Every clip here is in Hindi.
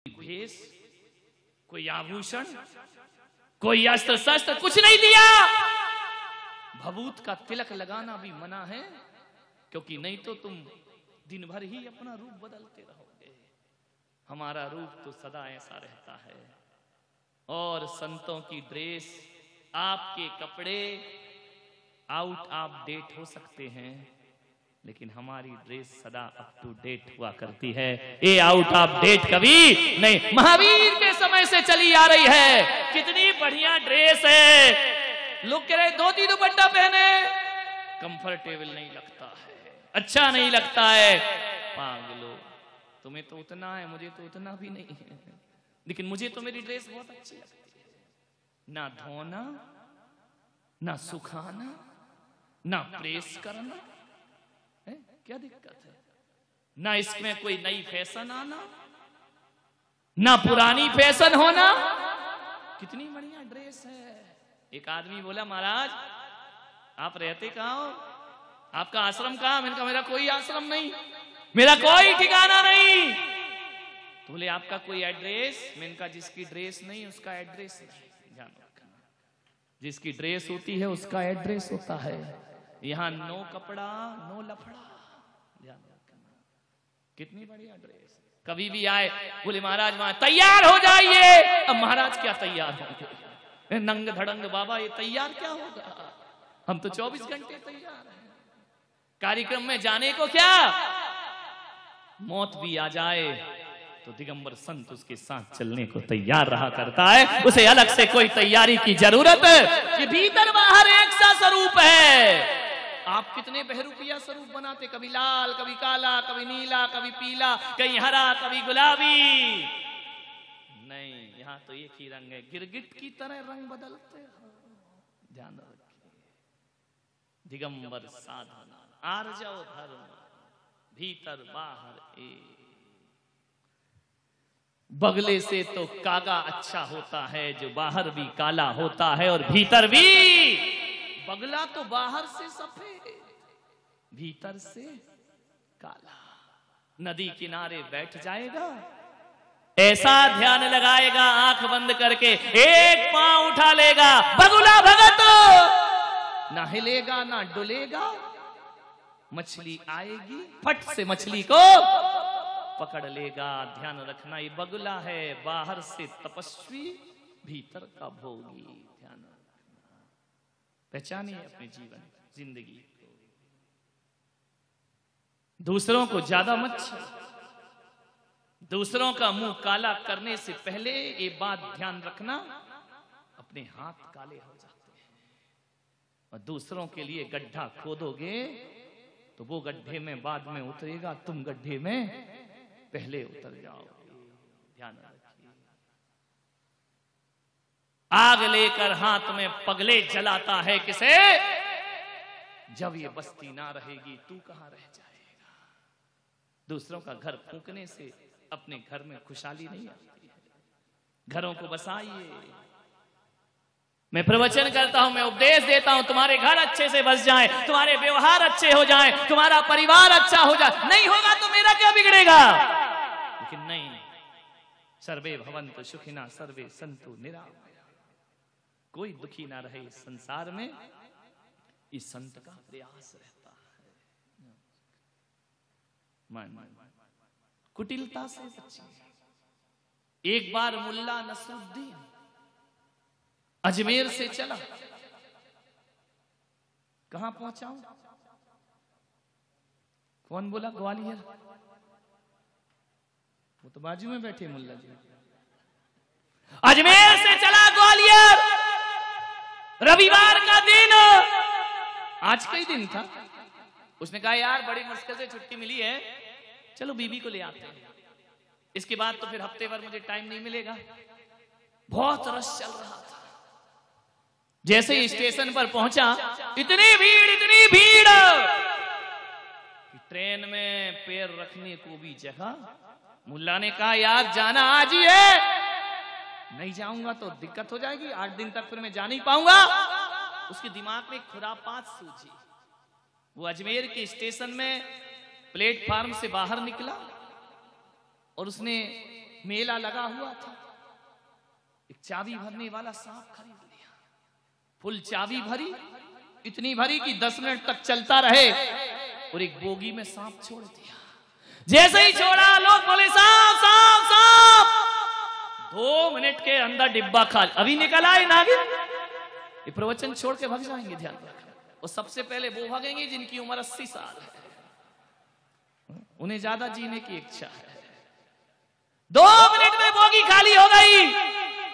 भेष, कोई आभूषण, कोई अस्त्र शस्त्र कुछ नहीं दिया। भभूत का तिलक लगाना भी मना है, क्योंकि नहीं तो तुम दिन भर ही अपना रूप बदलते रहोगे। हमारा रूप तो सदा ऐसा रहता है। और संतों की ड्रेस, आपके कपड़े आउट ऑफ डेट हो सकते हैं, लेकिन हमारी ड्रेस सदा अप टू डेट हुआ करती है। ये आउट ऑफ डेट कभी नहीं, महावीर के समय से चली आ रही है। कितनी बढ़िया ड्रेस है। लोग कह रहे धोती दुपट्टा पहने, कंफर्टेबल नहीं लगता है, अच्छा नहीं लगता है। पागलो, तुम्हें तो उतना है, मुझे तो उतना भी नहीं है, लेकिन मुझे तो मेरी ड्रेस बहुत अच्छी लगती है। ना धोना, ना सुखाना, ना प्रेस करना, है? क्या दिक्कत है? ना इसमें कोई नई फैशन आना, ना पुरानी फैशन होना। कितनी बढ़िया ड्रेस है। एक आदमी बोला, महाराज आप रहते कहाँ हो, आपका आश्रम कहाँ? मैंने कहा मेरा कोई आश्रम नहीं, मेरा कोई ठिकाना नहीं। तो बोले आपका कोई एड्रेस? मैंने कहा जिसकी ड्रेस नहीं उसका एड्रेस नहीं। जानो, जिसकी ड्रेस होती है उसका एड्रेस होता है। यहाँ नो कपड़ा नो लफड़ा। कितनी बढ़िया ड्रेस। कभी भी आए बोले महाराज वहां तैयार हो जाइए। अब महाराज क्या तैयार होंगे? नंग धड़ंग बाबा, ये तैयार क्या होगा? हम तो 24 घंटे तैयार हैं। कार्यक्रम में जाने को क्या, मौत भी आ जाए तो दिगंबर संत उसके साथ चलने को तैयार रहा करता है। उसे अलग से कोई तैयारी की जरूरत है। ये भीतर बाहर एक सा स्वरूप है। आप कितने बहरूपिया स्वरूप बनाते, कभी लाल, कभी काला, कभी नीला, कभी पीला, कहीं हरा, कभी गुलाबी। नहीं, यहाँ तो एक ही रंग है। गिरगिट की तरह रंग बदलते हो। ध्यान रखिए। दिगंबर साधना, आर्जव धर्म, भीतर बाहर एक। बगले से तो कागा अच्छा होता है, जो बाहर भी काला होता है और भीतर भी। बगला तो बाहर से सफेद, भीतर से काला। नदी किनारे बैठ जाएगा, ऐसा ध्यान लगाएगा आंख बंद करके, एक पांव उठा लेगा, बगुला भगत ना हिलेगा ना डुलेगा। मछली आएगी, फट से मछली को पकड़ लेगा। ध्यान रखना, ये बगुला है, बाहर से तपस्वी, भीतर का भोगी। ध्यान रखना, पहचानिए अपने जीवन जिंदगी को। दूसरों को ज्यादा मत छेड़ो। दूसरों का मुंह काला करने से पहले ये बात ध्यान रखना, अपने हाथ काले हो जाते हैं। और दूसरों के लिए गड्ढा खोदोगे तो वो गड्ढे में बाद में उतरेगा, तुम गड्ढे में पहले उतर जाओगे। ध्यान रखिए। आग लेकर हाथ में पगले जलाता है किसे? जब ये बस्ती ना रहेगी तू कहां रह जाएगा। दूसरों का घर फूंकने से अपने घर में खुशहाली नहीं आती है। घरों को बसाइए। मैं प्रवचन करता हूं, मैं उपदेश देता हूं, तुम्हारे घर अच्छे से बस जाए, तुम्हारे व्यवहार अच्छे हो जाए, तुम्हारा परिवार अच्छा हो जाए। नहीं होगा तो मेरा क्या बिगड़ेगा? लेकिन नहीं, सर्वे भवन्तु सुखिनः सर्वे सन्तु निरामया। कोई दुखी ना रहे इस संसार में, इस संत का प्रयास रहता है। मन कुटिलता से बचिए। एक बार मुल्ला नसरुद्दीन अजमेर से चला। कहां पहुंचा? कौन बोला? ग्वालियर। वो तो बाजू में बैठे मुल्ला जी। अजमेर से चला ग्वालियर। रविवार का दिन, आज का ही दिन था। उसने कहा यार बड़ी मुश्किल से छुट्टी मिली है, चलो बीबी को ले आते हैं। इसके बाद तो फिर हफ्ते भर मुझे टाइम नहीं मिलेगा। बहुत रश चल रहा था। जैसे ही स्टेशन पर पहुंचा, इतनी भीड़ कि ट्रेन में पैर रखने को भी जगह। मुल्ला ने कहा यार जाना आज ही है, नहीं जाऊंगा तो दिक्कत हो जाएगी, 8 दिन तक फिर मैं जा नहीं पाऊंगा। उसके दिमाग में खुरापात सूझी। वो अजमेर के स्टेशन में प्लेटफार्म से बाहर निकला और उसने मेला लगा हुआ था, एक चाबी भरने वाला सांप खरीद लिया। फुल चाबी भरी, इतनी भरी कि 10 मिनट तक चलता रहे, और एक बोगी में सांप छोड़ दिया। जैसे ही छोड़ा, लोग बोले सांप सांप सांप। 2 मिनट के अंदर डिब्बा खाली। अभी निकल आए नागिन, ये प्रवचन छोड़ के भाग जाएंगे, ध्यान रखना। और सबसे पहले वो भागेंगे जिनकी उम्र 80 साल है, उन्हें ज्यादा जीने की इच्छा है। 2 मिनट में बोगी खाली हो गई।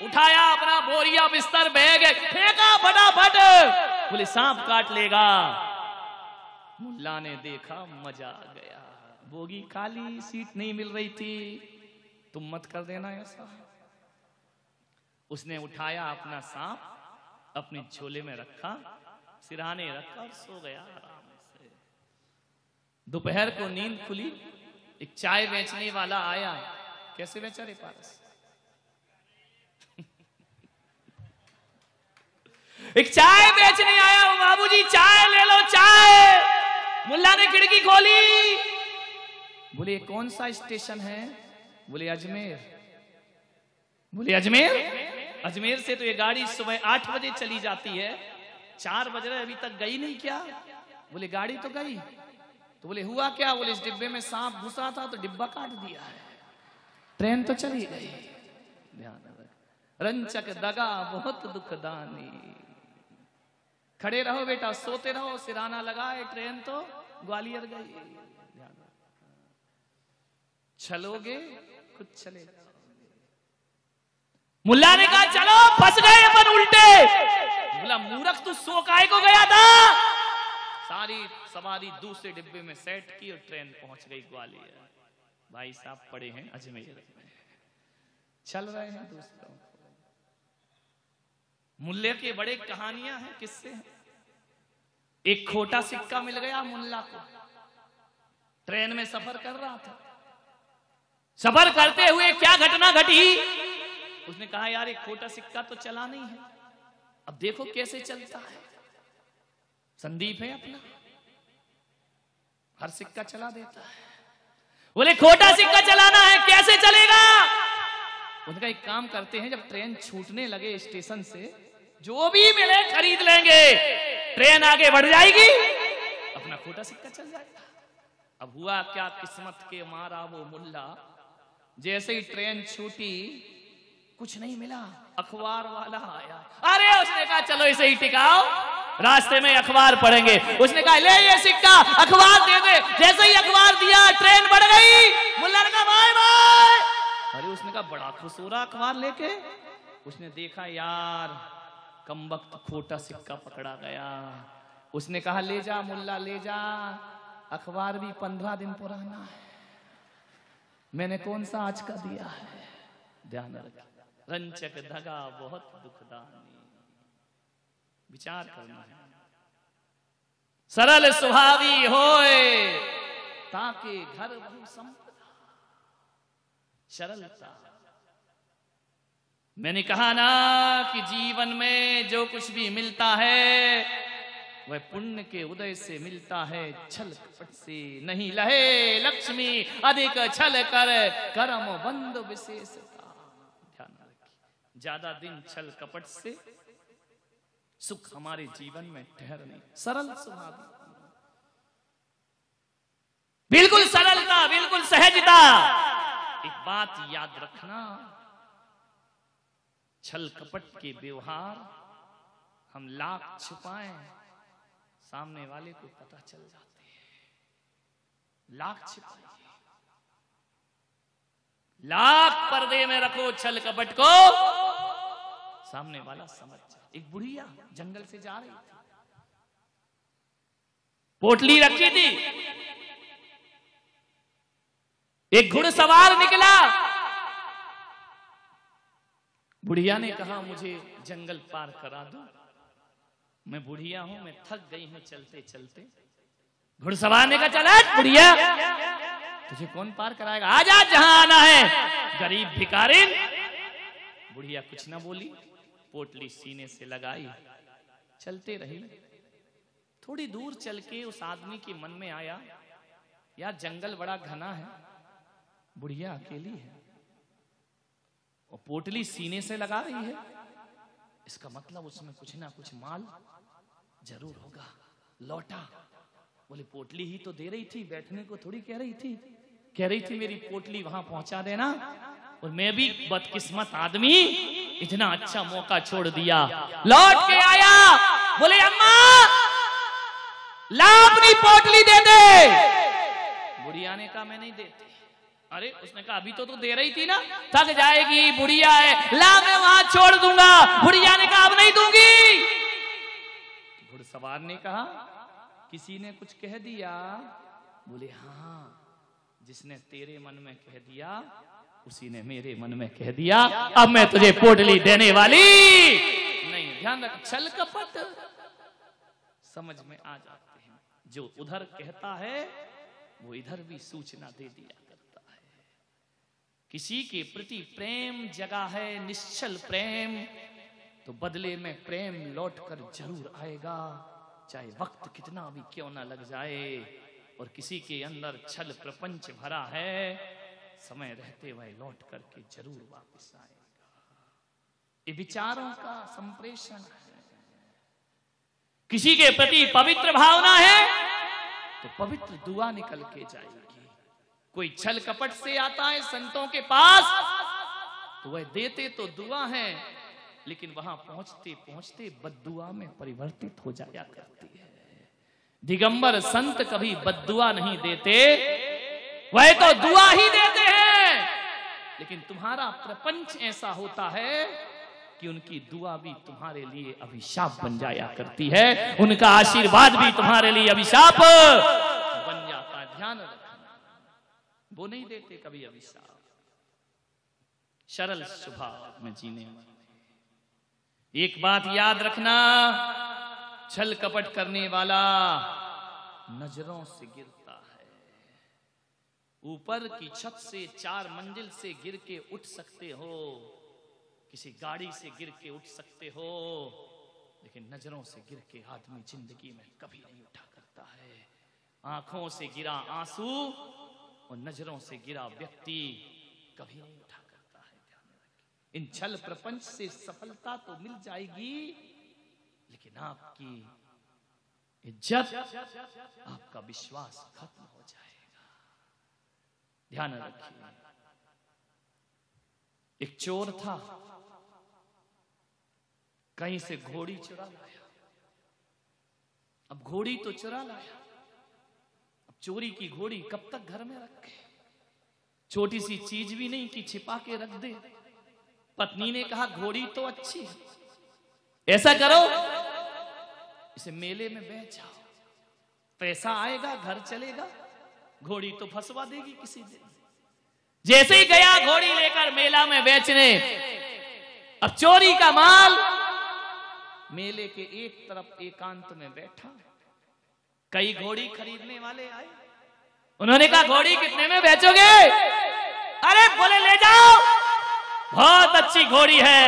उठाया अपना बोरिया बिस्तर बैग, फेंका फटाफट, बोले सांप काट लेगा। मुल्ला ने देखा, मजा आ गया। बोगी खाली, सीट नहीं मिल रही थी। तुम मत कर देना ऐसा। उसने उठाया अपना सांप, अपने झोले में रखा, सिरहाने रखा और सो गया आराम से। दोपहर को नींद खुली, एक चाय बेचने वाला आया। कैसे बेचा रे पारस? एक चाय बेचने आया। बाबूजी चाय ले लो, चाय। मुल्ला ने खिड़की खोली, बोले कौन सा स्टेशन है? बोले अजमेर। बोले अजमेर? अजमेर से तो ये गाड़ी सुबह 8 बजे चली जाती है, 4 बज रहे, अभी तक गई नहीं क्या? बोले गाड़ी तो गई। तो बोले हुआ क्या? बोले इस डिब्बे में सांप घुसा था तो डिब्बा काट दिया है, ट्रेन तो चली गई। ध्यान रख, रंचक दगा बहुत दुखदानी। खड़े रहो बेटा, सोते रहो, सिराना लगाए, ट्रेन तो ग्वालियर गई। चलोगे खुद चले जाओगे। मुल्ला ने कहा चलो, फंस गए अपन उल्टे। बोला मूर्ख, तू सो काहे को गया था? सारी सवारी दूसरे डिब्बे में सेट की और ट्रेन पहुंच गई ग्वालियर। भाई साहब पड़े हैं अजमेर में, चल रहे हैं दूसरों। मुल्ले के बड़े कहानियां हैं, किस्से हैं। एक खोटा सिक्का मिल गया मुल्ला को, ट्रेन में सफर कर रहा था। सफर करते हुए क्या घटना घटी, उसने कहा यार एक खोटा सिक्का तो चला नहीं है, अब देखो कैसे चलता है। संदीप है अपना, हर सिक्का चला देता है। बोले खोटा सिक्का चलाना है, कैसे चलेगा? उनका एक काम करते हैं, जब ट्रेन छूटने लगे स्टेशन से, जो भी मिले खरीद लेंगे, ट्रेन आगे बढ़ जाएगी, अपना खोटा सिक्का चल जाएगा। अब हुआ क्या, किस्मत के मारा वो मुल्ला, जैसे ही ट्रेन छूटी कुछ नहीं मिला, अखबार वाला आया। अरे उसने कहा चलो इसे ही टिकाओ, रास्ते में अखबार पढ़ेंगे। उसने कहा ले ये सिक्का, अखबार दे दे। जैसे ही अखबार दिया, ट्रेन बढ़ गई। मुल्ला ने कहा बाय बाय। अरे उसने कहा बड़ा खुश हो रहा अखबार लेके। उसने देखा यार कमबख्त खोटा सिक्का पकड़ा गया। उसने कहा ले जा मुल्ला ले जा, अखबार भी 15 दिन पुराना है, मैंने कौन सा आज का दिया है। ध्यान रखिए, रंचक धगा बहुत दुखदानी। विचार करना है, सरल स्वभावी होए ताके घर बहु संपदा। सरलता। मैंने कहा ना कि जीवन में जो कुछ भी मिलता है वह पुण्य के उदय से मिलता है, छल कपट से नहीं लहे लक्ष्मी अधिक छल कर कर्म बंद विशेषता। ध्यान रखिए, ज्यादा दिन छल कपट से सुख हमारे जीवन में ठहर नहीं। सरल स्वभाव, बिल्कुल सरलता, बिल्कुल सहजता। एक बात याद रखना, छल कपट के व्यवहार हम लाख छुपाएं, सामने वाले को पता चल जाते हैं। लाख छिपाइए, लाख पर्दे में रखो छल कपट को, सामने वाला समझ जाए। एक बुढ़िया जंगल से जा रही थी, पोटली रखी थी, एक घुड़सवार निकला। बुढ़िया ने कहा मुझे जंगल पार करा दो, मैं बुढ़िया हूं, मैं थक गई हूं चलते चलते। घुड़सवार ने कहा चल बुढ़िया, तुझे कौन पार कराएगा, आजा जहां आना है, गरीब भिखारिन। बुढ़िया कुछ ना बोली, पोटली सीने से लगाई, चलते रही। थोड़ी दूर चल के उस आदमी के मन में आया यार जंगल बड़ा घना है, बुढ़िया अकेली है, और पोटली सीने से लगा रही है, इसका मतलब उसमें कुछ ना कुछ माल जरूर होगा। लौटा, बोले पोटली ही तो दे रही थी, बैठने को थोड़ी कह रही थी मेरी पोटली वहां पहुंचा देना। और मैं भी बदकिस्मत आदमी इतना अच्छा मौका छोड़ दिया। लौट के आया, बोले अम्मा ला अपनी पोटली दे दे। बुढ़िया ने कहा मैं नहीं देती। अरे उसने कहा अभी तो तू दे रही थी ना, थक जाएगी, बुढ़िया है, ला मैं वहां छोड़ दूंगा। बुढ़िया ने कहा अब नहीं दूंगी। घुड़सवार ने कहा किसी ने कुछ कह दिया? बोले हाँ, जिसने तेरे मन में कह दिया उसी ने मेरे मन में कह दिया, अब मैं तुझे पोटली देने वाली नहीं। ध्यान रख, छल कपट समझ में आ जाते हैं। जो उधर कहता है वो इधर भी सूचना दे दिया करता है। किसी के प्रति प्रेम जगा है, निश्चल प्रेम, तो बदले में प्रेम लौटकर जरूर आएगा, चाहे वक्त कितना भी क्यों ना लग जाए। और किसी के अंदर छल प्रपंच भरा है, समय रहते वह लौट करके जरूर वापस आएगा। ये विचारों का संप्रेषण है। किसी के प्रति पवित्र भावना है तो पवित्र दुआ निकल के जाएगी। कोई छल कपट से आता है संतों के पास तो वह देते तो दुआ है, लेकिन वहां पहुंचते पहुंचते बद्दुआ में परिवर्तित हो जाया करती है। दिगंबर संत कभी बद्दुआ नहीं देते, वह तो दुआ ही देते हैं। लेकिन तुम्हारा प्रपंच ऐसा होता है कि उनकी दुआ भी तुम्हारे लिए अभिशाप बन जाया करती है, उनका आशीर्वाद भी तुम्हारे लिए अभिशाप बन जाता है। ध्यान रखना, वो नहीं देते कभी अभिशाप। सरल स्वभाव में जीने वाले। एक बात याद रखना, छल कपट करने वाला नजरों से गिरता है। ऊपर की छत से 4 मंजिल से गिर के उठ सकते हो, किसी गाड़ी से गिर के उठ सकते हो, लेकिन नजरों से गिर के आदमी जिंदगी में कभी नहीं उठा करता है। आंखों से गिरा आंसू और नजरों से गिरा व्यक्ति कभी नहीं उठा करता है। ध्यान रखिए, इन छल प्रपंच से सफलता तो मिल जाएगी, लेकिन आपकी इज्जत, आपका विश्वास खत्म हो जाएगा। ध्यान रखिए, एक चोर था, कहीं से घोड़ी चुरा लाया। अब घोड़ी तो चुरा लाया, अब चोरी की घोड़ी कब तक घर में रखे? छोटी सी चीज भी नहीं कि छिपा के रख दे। पत्नी ने कहा घोड़ी तो अच्छी है, ऐसा करो इसे मेले में बेच जाओ, पैसा आएगा, घर चलेगा। घोड़ी तो फंसवा देगी किसी दिन। जैसे ही गया घोड़ी लेकर मेला में बेचने, अब चोरी का माल मेले के एक तरफ एकांत में बैठा। कई घोड़ी खरीदने वाले आए, उन्होंने कहा घोड़ी कितने में बेचोगे? अरे बोले ले जाओ, बहुत अच्छी घोड़ी है।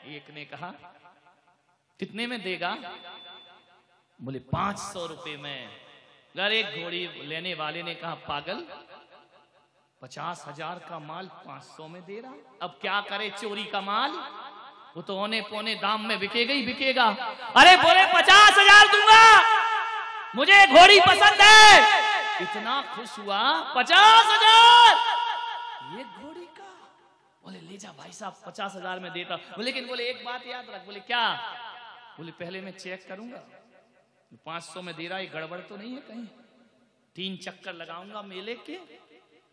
एक ने कहा कितने में देगा? बोले 500 रुपए में। अगर एक घोड़ी लेने वाले ने कहा पागल, 50,000 का माल 500 में दे रहा, अब क्या करे? चोरी का माल वो तो औने पौने दाम में बिकेगा ही बिकेगा। अरे बोले 50,000 दूंगा, मुझे घोड़ी पसंद है। इतना खुश हुआ, 50,000 ये घोड़ी का। बोले ले जा भाई साहब, 50,000 में देता। लेकिन बोले एक बात याद रख। बोले क्या? बोले पहले मैं चेक करूंगा, 500 में दे रहा है, गड़बड़ तो नहीं है कहीं। 3 चक्कर लगाऊंगा मेले के,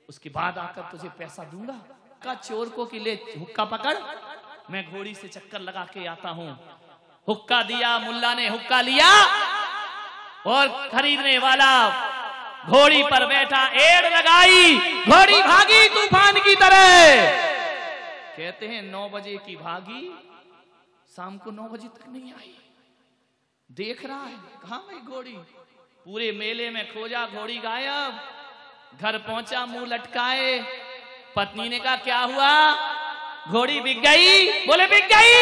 उसके बाद आकर तुझे पैसा दूंगा। का चोर को कि ले हुक्का पकड़, मैं घोड़ी से चक्कर लगा के आता हूं। हुक्का दिया, मुल्ला ने हुक्का लिया और खरीदने वाला घोड़ी पर बैठा, एड़ लगाई, घोड़ी भागी तूफान की तरह। कहते हैं 9 बजे की भागी, शाम को 9 बजे तक नहीं आई। देख रहा है कहां गई घोड़ी, पूरे मेले में खोजा, घोड़ी गायब। घर पहुंचा मुंह लटकाए, पत्नी ने कहा क्या हुआ? घोड़ी बिक गई। बोले बिक गई?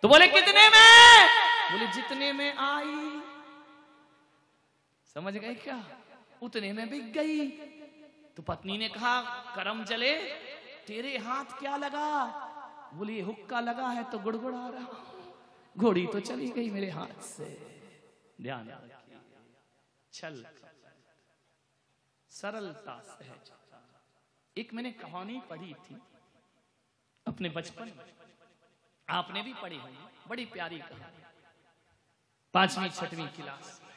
तो बोले कितने में? बोले जितने में आई। समझ गए क्या? उतने में बिक गई। तो पत्नी ने कहा करम चले, तेरे हाथ क्या लगा? बोले ये हुक्का लगा है तो गुड़गुड़ा रहा हूं, घोड़ी तो चली गई मेरे हाथ से। ध्यान रखिए, छल सरलता सहज। एक मैंने कहानी पढ़ी थी अपने बचपन में, आपने भी पढ़ी होगी, बड़ी प्यारी कहानी, 5वीं 6वीं क्लास में।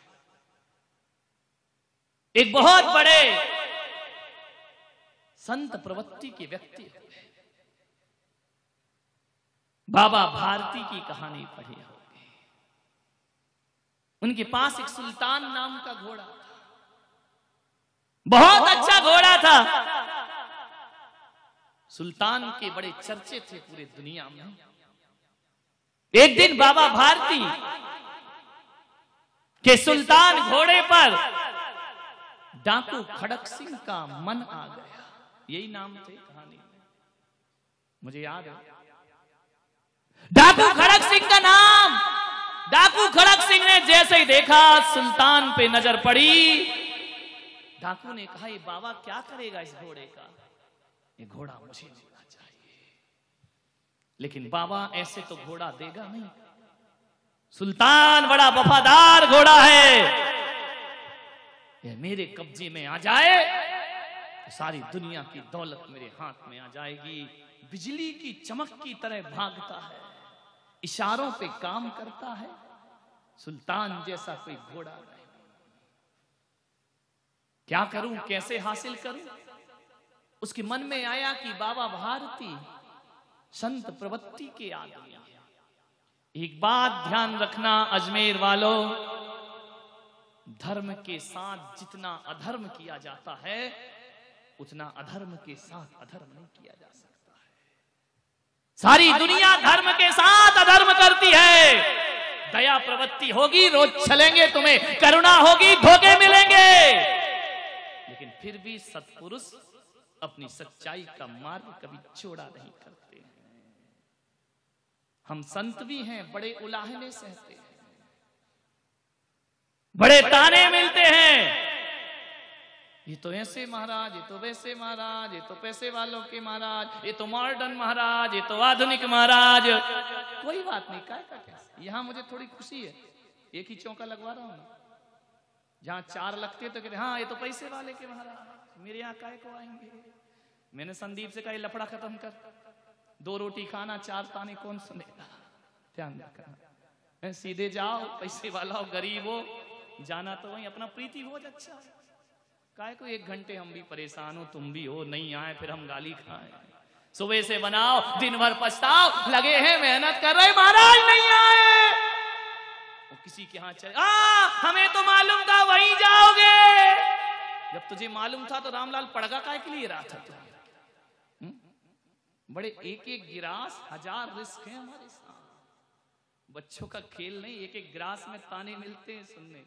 एक बहुत बड़े संत प्रवृत्ति के व्यक्ति हुए, बाबा भारती की कहानी पढ़ी होगी। उनके पास एक सुल्तान नाम का घोड़ा था, बहुत अच्छा घोड़ा था। सुल्तान के बड़े चर्चे थे पूरे दुनिया में। एक दिन बाबा भारती के सुल्तान घोड़े पर डाकू खड़क सिंह का मन आ गया, यही नाम थे कहानी में, मुझे याद है। डाकू खड़क सिंह का नाम, डाकू खड़क सिंह ने जैसे ही देखा सुल्तान पे नजर पड़ी, डाकू ने कहा ये बाबा क्या करेगा इस घोड़े का, ये घोड़ा मुझे मिलना चाहिए। लेकिन बाबा ऐसे तो घोड़ा देगा नहीं, सुल्तान बड़ा वफादार घोड़ा है, ये मेरे कब्जे में आ जाए तो सारी दुनिया की दौलत मेरे हाथ में आ जाएगी। बिजली की चमक की तरह भागता है, इशारों पे काम करता है, सुल्तान जैसा कोई घोड़ा नहीं। क्या करूं, कैसे हासिल करूं? उसके मन में आया कि बाबा भारती संत प्रवृत्ति के आदमी। एक बात ध्यान रखना अजमेर वालों, धर्म के साथ जितना अधर्म किया जाता है उतना अधर्म के साथ अधर्म नहीं किया जा सकता है। सारी दुनिया धर्म के साथ अधर्म करती है। दया प्रवृत्ति होगी, रोज चलेंगे, तुम्हें करुणा होगी, धोखे मिलेंगे, लेकिन फिर भी सत्पुरुष अपनी सच्चाई का मार्ग कभी चौड़ा नहीं करते हैं। हम संत भी हैं, बड़े उलाहने सहते हैं, बड़े ताने मिलते हैं, ये तो ऐसे महाराज, ये तो वैसे महाराज, ये तो पैसे वालों के महाराज, ये तो मॉडर्न महाराज, ये तो आधुनिक महाराज। कोई बात नहीं, काय का कैसे, यहां मुझे थोड़ी खुशी है, एक ही चौका लगवा रहा हूं ना। जहां 4 लगते तो कहते हाँ ये तो पैसे वाले के महाराज, मेरे यहाँ काय को आएंगे। मैंने संदीप से कहा ये लफड़ा खत्म कर, 2 रोटी खाना 4 ताने कौन सुनेगा। ध्यान रखना, सीधे जाओ, पैसे वाला हो गरीब हो, जाना तो वहीं अपना प्रीति भोज अच्छा है। काय को 1 घंटे हम भी परेशान हो, तुम भी हो, नहीं आए फिर हम गाली खाएं। सुबह से बनाओ, दिन भर पछताओ, लगे हैं मेहनत कर रहे, महाराज नहीं आए। वो किसी के यहाँ चले, हमें तो मालूम था वहीं जाओगे। जब तुझे मालूम था तो रामलाल पड़गा काय के लिए रहा था तुम? बड़े एक गिलास 1000 रिस्क है हमारे साथ, बच्चों का खेल नहीं। एक गिलास में ताने मिलते हैं सुनने।